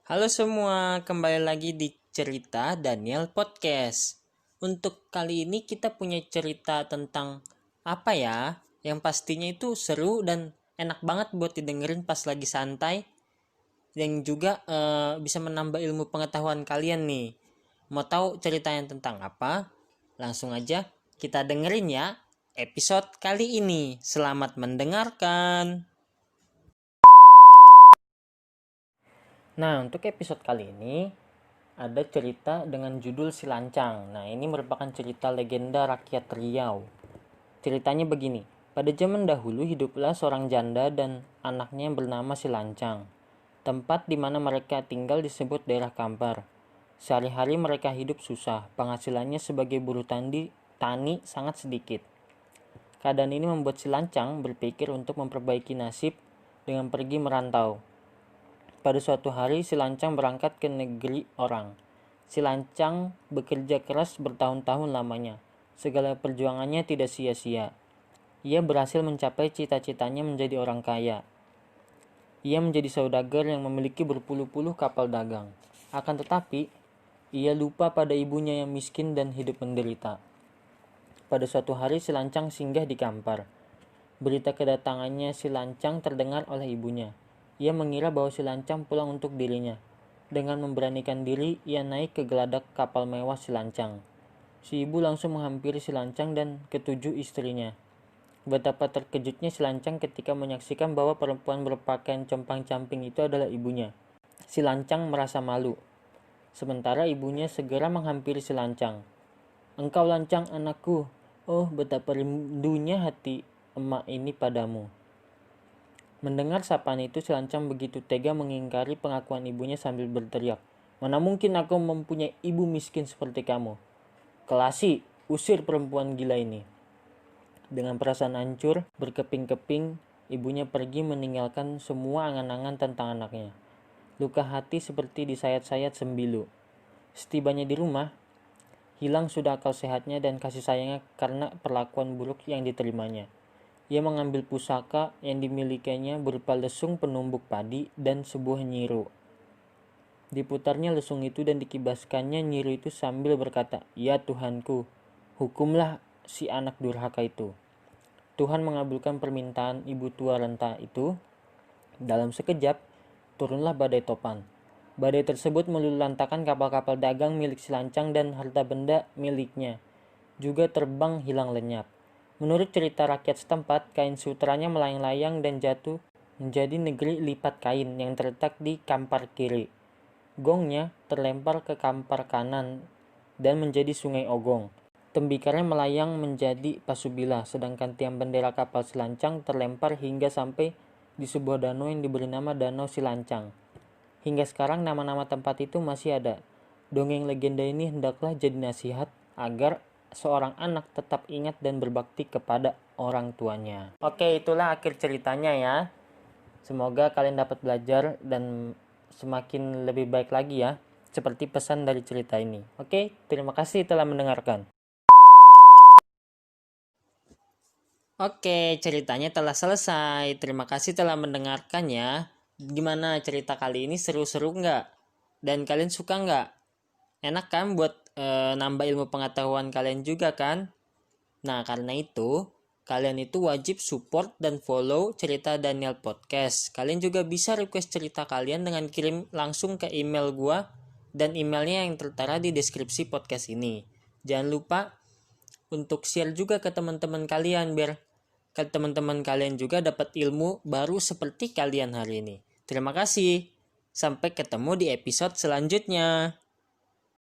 Halo semua, kembali lagi di Cerita Daniel Podcast. Untuk kali ini kita punya cerita tentang apa ya? Yang pastinya itu seru dan enak banget buat didengerin pas lagi santai. Yang juga bisa menambah ilmu pengetahuan kalian nih. Mau tahu ceritanya tentang apa? Langsung aja kita dengerin ya episode kali ini. Selamat mendengarkan. Nah, untuk episode kali ini ada cerita dengan judul Si Lancang. Nah, ini merupakan cerita legenda rakyat Riau. Ceritanya begini. Pada zaman dahulu hiduplah seorang janda dan anaknya yang bernama Si Lancang. Tempat di mana mereka tinggal disebut daerah Kampar. Sehari-hari mereka hidup susah. Penghasilannya sebagai buruh tani sangat sedikit. Keadaan ini membuat Si Lancang berpikir untuk memperbaiki nasib dengan pergi merantau. Pada suatu hari, Si Lancang berangkat ke negeri orang. Si Lancang bekerja keras bertahun-tahun lamanya. Segala perjuangannya tidak sia-sia. Ia berhasil mencapai cita-citanya menjadi orang kaya. Ia menjadi saudagar yang memiliki berpuluh-puluh kapal dagang. Akan tetapi, ia lupa pada ibunya yang miskin dan hidup menderita. Pada suatu hari, Si Lancang singgah di Kampar. Berita kedatangannya Si Lancang terdengar oleh ibunya. Ia mengira bahwa Si Lancang pulang untuk dirinya. Dengan memberanikan diri, ia naik ke geladak kapal mewah Si Lancang. Si ibu langsung menghampiri Si Lancang dan ketujuh istrinya. Betapa terkejutnya Si Lancang ketika menyaksikan bahwa perempuan berpakaian compang-camping itu adalah ibunya. Si Lancang merasa malu. Sementara ibunya segera menghampiri Si Lancang. "Engkau Lancang anakku. Oh, betapa rindunya hati emak ini padamu." Mendengar sapaan itu, Si Lancang begitu tega mengingkari pengakuan ibunya sambil berteriak, "Mana mungkin aku mempunyai ibu miskin seperti kamu? Kelasi, usir perempuan gila ini." Dengan perasaan hancur, berkeping-keping, ibunya pergi meninggalkan semua angan-angan tentang anaknya. Luka hati seperti disayat-sayat sembilu. Setibanya di rumah, hilang sudah akal sehatnya dan kasih sayangnya karena perlakuan buruk yang diterimanya. Ia mengambil pusaka yang dimilikinya berupa lesung penumbuk padi dan sebuah nyiru. Diputarnya lesung itu dan dikibaskannya nyiru itu sambil berkata, "Ya Tuhanku, hukumlah si anak durhaka itu." Tuhan mengabulkan permintaan ibu tua renta itu. Dalam sekejap, turunlah badai topan. Badai tersebut meluluhlantakkan kapal-kapal dagang milik Si Lancang dan harta benda miliknya. Juga terbang hilang lenyap. Menurut cerita rakyat setempat, kain sutranya melayang-layang dan jatuh menjadi negeri lipat kain yang terletak di Kampar kiri. Gongnya terlempar ke Kampar kanan dan menjadi Sungai Ogong. Tembikarnya melayang menjadi Pasubila, sedangkan tiang bendera kapal Si Lancang terlempar hingga sampai di sebuah danau yang diberi nama Danau Si Lancang. Hingga sekarang nama-nama tempat itu masih ada. Dongeng legenda ini hendaklah jadi nasihat agar seorang anak tetap ingat dan berbakti kepada orang tuanya. Oke, itulah akhir ceritanya ya. Semoga kalian dapat belajar dan semakin lebih baik lagi ya, seperti pesan dari cerita ini. Oke, terima kasih telah mendengarkan. Oke, ceritanya telah selesai. Terima kasih telah mendengarkannya. Gimana cerita kali ini, seru-seru nggak? Dan kalian suka nggak? Enak kan buat nambah ilmu pengetahuan kalian juga kan? Nah, karena itu, kalian itu wajib support dan follow Cerita Daniel Podcast. Kalian juga bisa request cerita kalian dengan kirim langsung ke email gua dan emailnya yang tertera di deskripsi podcast ini. Jangan lupa untuk share juga ke teman-teman kalian biar teman-teman kalian juga dapat ilmu baru seperti kalian hari ini. Terima kasih. Sampai ketemu di episode selanjutnya.